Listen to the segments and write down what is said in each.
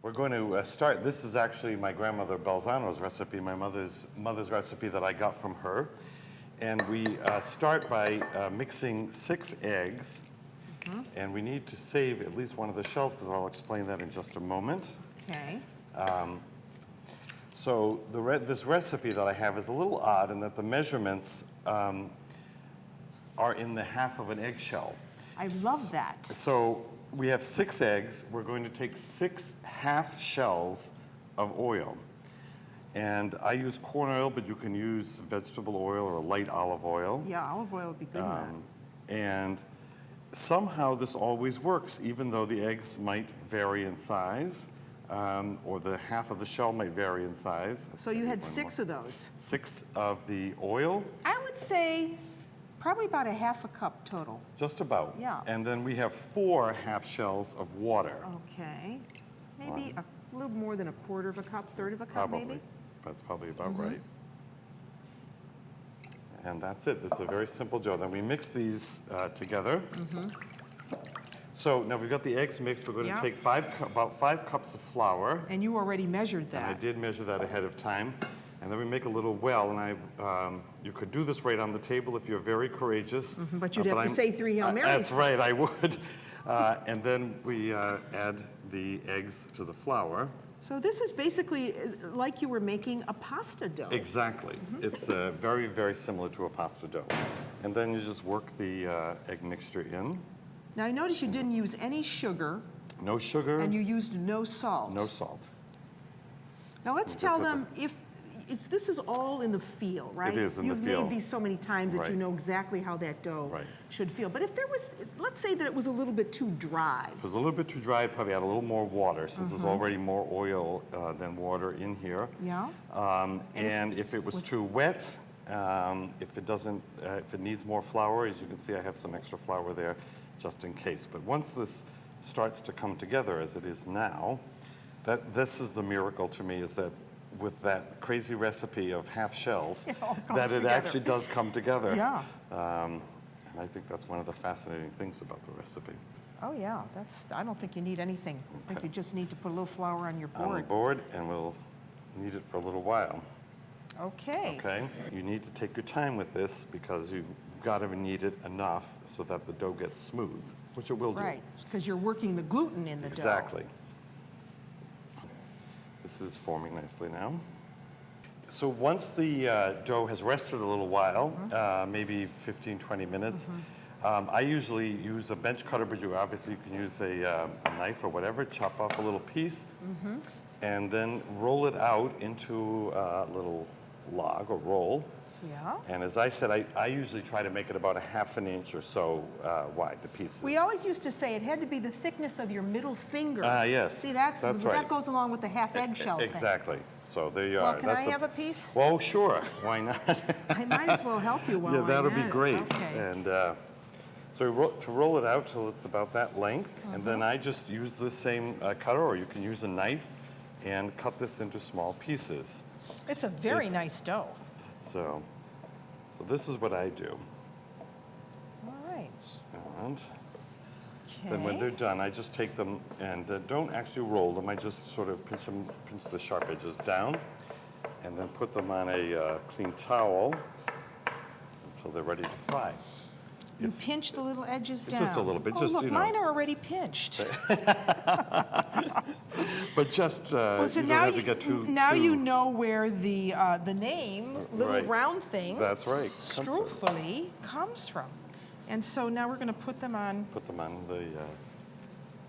We're going to start. This is actually my grandmother Balzano's recipe, my mother's recipe that I got from her. And we start by mixing 6 eggs. And we need to save at least one of the shells, because I'll explain that in just a moment. Okay. So this recipe that I have is a little odd in that the measurements are in the half of an eggshell. I love that. So we have 6 eggs. We're going to take 6 half shells of oil. And I use corn oil, but you can use vegetable oil or light olive oil. Yeah, olive oil would be good in that. And somehow this always works, even though the eggs might vary in size, or the half of the shell might vary in size. So you had 6 of those? 6 of the oil? I would say probably about a half a cup total. Just about. Yeah. And then we have 4 half shells of water. Okay. Maybe a little more than a quarter of a cup, third of a cup, Probably. maybe? That's probably about right. And that's it. It's a very simple dough. Then we mix these together. So now we've got the eggs mixed. We're going to take about 5 cups of flour. And you already measured that. And I did measure that ahead of time. And then we make a little well. And you could do this right on the table if you're very courageous. But you'd have to say 3 Hail Marys. That's right, I would. And then we add the eggs to the flour. So this is basically like you were making a pasta dough. Exactly. It's very, very similar to a pasta dough. And then you just work the egg mixture in. Now I noticed you didn't use any sugar. No sugar. And you used no salt. No salt. Now let's tell them if this is all in the feel, right? It is in the feel. You've made these so many times that you know exactly how that dough should feel. But if there was, let's say that it was a little bit too dry. If it was a little bit too dry, I'd probably add a little more water, since there's already more oil than water in here. Yeah. And if it was too wet, if it needs more flour, as you can see, I have some extra flour there just in case. But once this starts to come together, as it is now, this is the miracle to me, is that with that crazy recipe of half shells, that it actually does come together. Yeah. And I think that's one of the fascinating things about the recipe. Oh yeah, I don't think you need anything. I think you just need to put a little flour on your board. On the board, and we'll knead it for a little while. Okay. Okay, you need to take your time with this, because you've got to knead it enough so that the dough gets smooth, which it will do. Right, because you're working the gluten in the dough. Exactly. This is forming nicely now. So once the dough has rested a little while, maybe 15, 20 minutes, I usually use a bench cutter, but obviously you can use a knife or whatever, chop off a little piece, and then roll it out into a little log or roll. Yeah. And as I said, I usually try to make it about a ½ an inch or so wide, the pieces. We always used to say it had to be the thickness of your middle finger. Yes. See, that's right. That goes along with the half eggshell thing. Exactly. So there you well, are. Can I have a piece? Well, sure. Why not? I might as well help you while I'm that'll be at it. great. Okay. And so to roll it out till it's about that length, and then I just use the same cutter, or you can use a knife, and cut this into small pieces. It's a very nice dough. So this is what I do. All right. And then when they're done, I just take them and don't actually roll them. I just sort of pinch the sharp edges down, and then put them on a clean towel until they're ready to fry. You pinch the little edges down. Just a little bit. Oh, just, look, mine are already pinched. But just well, so you don't have to get too... Now you know where the name, little round thing, that's right, Strufoli, comes from. And so now we're going to put them on... Put them on the...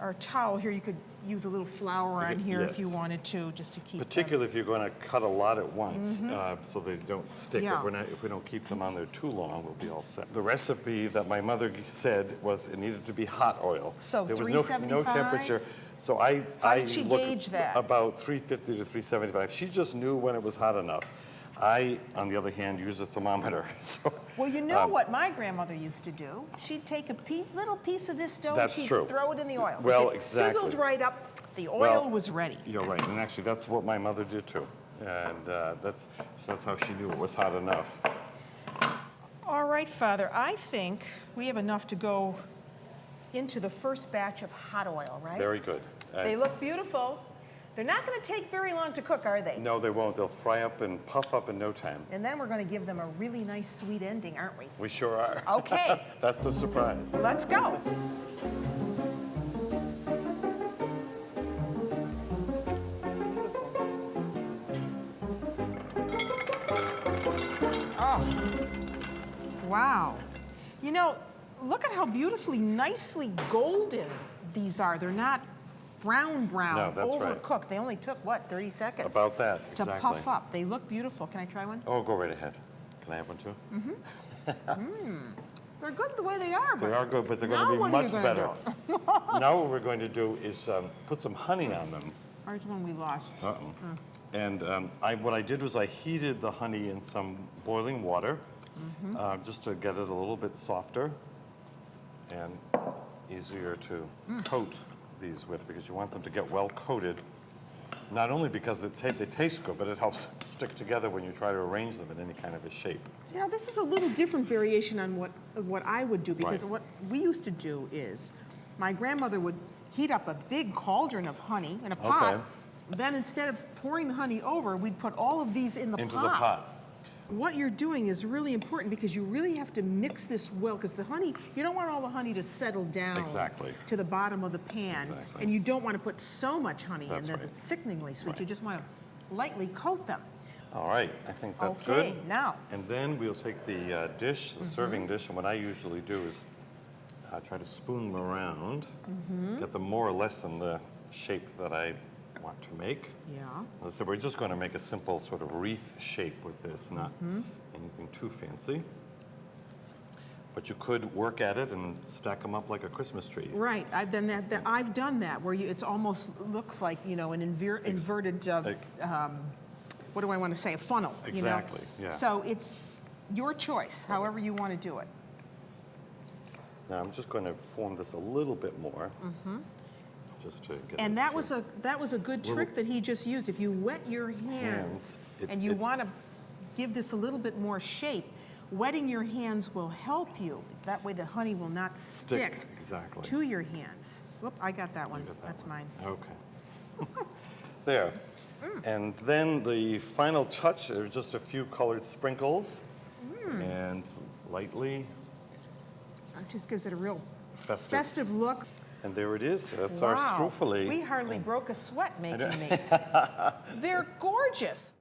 our towel here. You could use a little flour on here if you wanted to, just to keep particularly if you're going to cut a lot at once, so they don't stick. Yeah. If we don't keep them on there too long, we'll be all set. The recipe that my mother said was it needed to be hot oil. So there was 375? no temperature. So I did she gauge that? About 350 to 375. She just knew when it was hot enough. I, on the other hand, use a thermometer. So, well, you know what my grandmother used to do? She'd take a little piece of this dough and she'd throw it in the oil. Well, if it exactly. sizzled right up, the oil was ready. You're right, and actually that's what my mother did too. And that's how she knew it was hot enough. All right, Father, I think we have enough to go into the first batch of hot oil, right? Very good. They look beautiful. They're not going to take very long to cook, are they? No, they won't. They'll fry up and puff up in no time. And then we're going to give them a really nice sweet ending, aren't we? We sure are. Okay. That's the surprise. Let's go. Oh, wow. You know, look at how beautifully, nicely golden these are. They're not brown, No, that's right. overcooked. They only took, what, 30 seconds? About that, to exactly. puff up. They look beautiful. Can I try one? Oh, go right ahead. Can I have one too? They're good the way they are. They are good, but they're Now going to be what are you much gonna better. do? Now what we're going to do is put some honey on them. Where's one we lost? And what I did was I heated the honey in some boiling water just to get it a little bit softer and easier to coat these with, because you want them to get well coated, not only because they taste good, but it helps stick together when you try to arrange them in any kind of a shape. See, now this is a little different variation on what I would do, because Right. what we used to do is my grandmother would heat up a big cauldron of honey in a pot. Okay. Then instead of pouring the honey over, we'd put all of these in the Into pot. the pot. What you're doing is really important, because you really have to mix this well, because the honey, you don't want all the honey to settle down Exactly. to the bottom of the pan. Exactly. And you don't want to put so much honey in That's that right. it's sickeningly sweet. Right. You just want to lightly coat them. All right, I think that's Okay, good. now. And then we'll take the dish, the serving dish, and what I usually do is try to spoon them around, get them more or less in the shape that I want to make. Yeah. As I said, we're just going to make a simple sort of wreath shape with this, not anything too fancy. But you could work at it and stack them up like a Christmas tree. Right, I've done that. I've done that, where it's almost looks like, you know, an inverted, what do I want to say, a funnel. Exactly, You know? yeah. So it's your choice, however you want to do it. Now I'm just going to form this a little bit more, just to get. And it that to- was a good trick that he just used. If you wet your hands and you want to give this a little bit more shape, wetting your hands will help you. That way the honey will not stick exactly. to your hands. Whoop, I got that one. got that That's one. mine. Okay. There. And then the final touch are just a few colored sprinkles, and lightly It just gives it a real festive. look. And there it is. That's Wow. our Strufoli. We hardly broke a sweat making these. They're gorgeous.